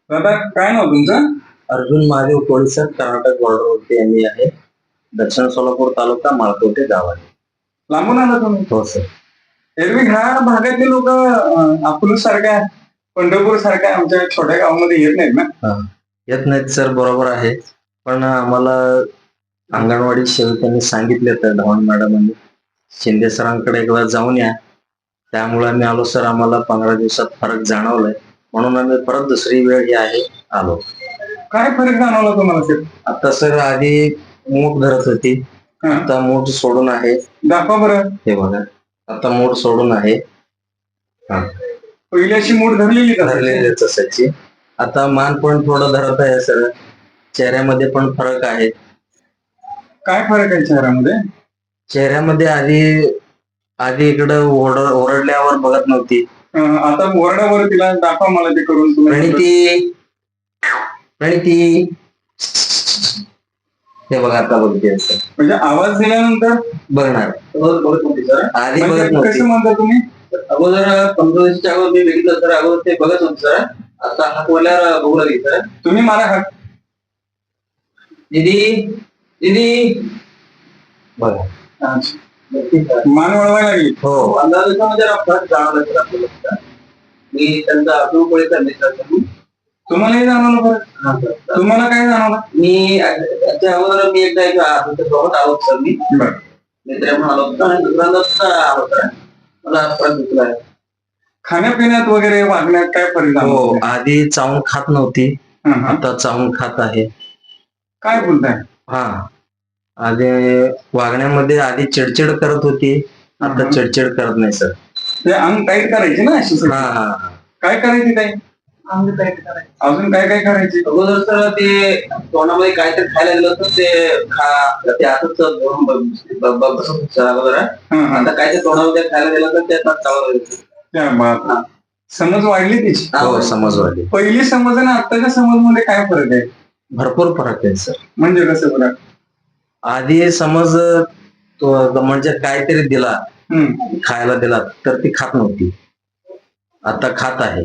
दादा काय नाव तुमचं? अर्जुन महादेव कोळी सर, कर्नाटक बॉर्डरवरती आम्ही आहे. दक्षिण सोलापूर तालुका माळकोटे गाव आहे. लांबून आला तुम्ही? हो सर. एरवी ह्या भागातले लोक अकलूज सारख्या पंढरपूर सारख्या आमच्या छोट्या गावामध्ये येत नाहीत ना? येत नाहीत सर, बरोबर आहे. पण आम्हाला अंगणवाडी सेविकांनी सांगितले तर धवान मॅडमांनी शिंदे सरांकडे एकदा जाऊन या. त्यामुळे आम्ही आलो सर. आम्हाला 15 दिवसात फरक जाणवलाय, म्हणून आम्ही परत दुसरी वेळ ही आहे आलो. काय फरक जाणवला तुम्हाला सर? आता सर आधी मूठ धरत होती, आता मूठ सोडून आहे. दाखवा बरं. हे बघा, आता मूठ सोडून आहे. पहिली अशी मूठ धरलेली तसाची. आता मान पण थोडं धरत आहे सर. चेहऱ्यामध्ये पण फरक आहे. काय फरक आहे चेहऱ्यामध्ये? चेहऱ्यामध्ये आधी इकडं ओरडल्यावर बघत नव्हती. आता ओरड्यावर तिला दाखवा मला ते करून. प्रणिती प्रणिती हे बघा, आता बघते सर. म्हणजे आवाज दिल्यानंतर बघणार. बघत नव्हती सर. आधी म्हणजे बघत नव्हती. कसं म्हणता तुम्ही? अगोदर 15 दिवसाच्या अगोदर मी बघितलं सर. अगोदर ते बघत होते सर. आता हात वळल्यावर बघू लागली सर. तुम्ही मला हात. दीदी दीदी बघा, मान वळवायला लागली. हो. 15 दिवसामध्ये फरक जाणवला सर आपल्याला. मी त्यांचा अर्जुन कोळीचा मित्र. तुम्हालाही जाणवलं फरक? तुम्हाला काय जाणवलं? मी त्याच्या अगोदर मी एकदा सोबत आलो सर. मी मित्र म्हणून आलो होतो आणि दुसऱ्यांदा आलो सर. मला फरक दिसला आहे. खाण्यापिण्यात वगैरे वागण्यात काय फरक हो. जाणवला? आधी चावून खात नव्हती, आता चावून खात आहे. काय बोलताय? हा. आधी वागण्यामध्ये आधी चिडचिड करत होती, आता चिडचिड करत नाही सर. ते अंग टाईट करायची ना अशी? काय करायची ताई? अंग टाईट करायची. अजून काय काय करायची? अगोदर सर ते तोंडामध्ये काहीतरी खायला गेलं तर ते आताच बसत सर अगोदर. आता काय ते तोंडामध्ये खायला गेलं तर ते चावलं. समज वाढली तिची? हो, समज वाढली. पहिली समज आणि आताच्या समज मध्ये काय फरक आहे? भरपूर फरक आहे सर. म्हणजे कसं फरक? आधी समज म्हणजे काहीतरी दिला, खायला दिला तर ती खात नव्हती, आता खात आहे.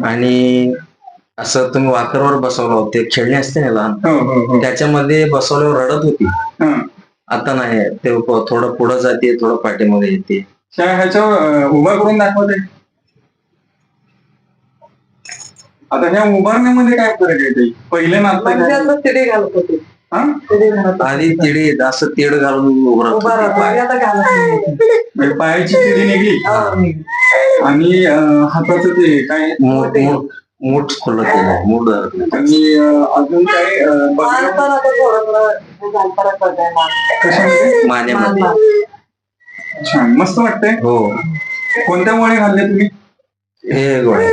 आणि असं तुम्ही वाकरवर बसवलं होते, खेळणे असते ना लहान, त्याच्यामध्ये बसवल्यावर रडत होती, आता नाही. ते थोडं पुढं जाते, थोडं पाठीमध्ये येते. ह्याच्यावर उभा करून दाखवते. आता ह्या उभारण्यामध्ये काय फरक आहे? पहिले ना आता तिडे घालत होते. आधी तिडी असं तीड घालून उभं पायाची तिडी निघली आणि हाताचं ते काय मूठ खुलं केलं, मूठ धरलं. आणि अजून काय मानेमध्ये. छान, मस्त वाटतंय. हो. कोणत्या गोळ्या घालल्या तुम्ही? हे गोळ्या.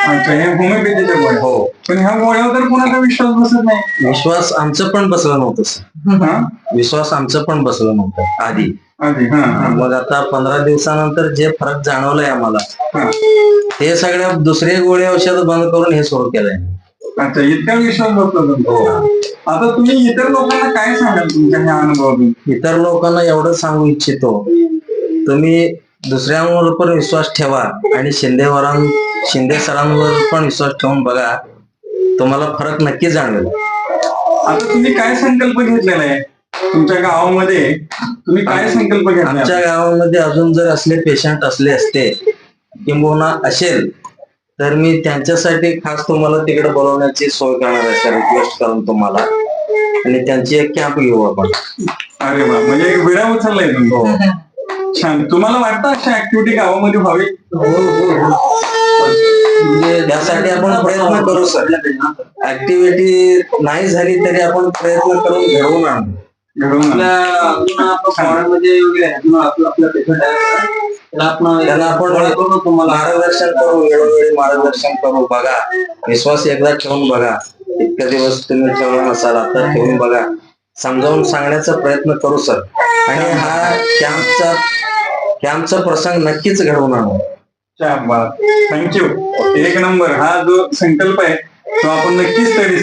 अच्छा, हे होमिओपॅथीच्या गोळ्या. हो. पण ह्या गोळ्यावर तर कोणाचा विश्वास बसत नाही. विश्वास आमचं पण बसलं नव्हतं सर. विश्वास आमचं पण बसलं नव्हतं आधी. मग आता 15 दिवसानंतर जे फरक जाणवलाय आम्हाला, हे सगळ्या दुसरे गोळे औषध बंद करून हे सुरू केलंय. अच्छा, इतका विश्वास बसतो. आता तुम्ही इतर लोकांना काय सांगाल तुमच्या ह्या अनुभवातून? इतर लोकांना एवढं सांगू इच्छितो, तुम्ही दुसऱ्यांवर पण विश्वास ठेवा आणि शिंदे सरांवर पण विश्वास ठेवून बघा, तुम्हाला फरक नक्की जाणवेल. आता तुम्ही काय संकल्प घेतलेला आहे तुमच्या गावामध्ये? तुम्ही काय संकल्प घेतला? आमच्या गावामध्ये अजून जर असले पेशंट असले असते किंबहुना असेल तर मी त्यांच्यासाठी खास तुम्हाला तिकडे बोलवण्याची सोय करणार आहे सर, रिक्वेस्ट करून तुम्हाला. आणि त्यांची एक कॅम्प घेऊ आपण. अरे वा, म्हणजे एक विडा उचललाय तुम्ही. हो. छान. तुम्हाला वाटतं अशा ऍक्टिव्हिटी गावामध्ये व्हावी? म्हणजे त्यासाठी आपण प्रयत्न करू सर. ऍक्टिव्हिटी नाही झाली तरी आपण प्रयत्न करून घडवून आणू. त्यांना आपण मार्गदर्शन करू, वेळोवेळी मार्गदर्शन करू. बघा, विश्वास एकदा ठेवून बघा. इतके दिवस तुम्ही ठेवला नसाल, आता ठेवून बघा. समजावून सांगण्याचा प्रयत्न करू सर. आणि हा कॅम्पचा प्रसंग नक्कीच घडवून आणू. थँक्यू. एक नंबर. हा जो संकल्प आहे तो आपण नक्कीच तडीस.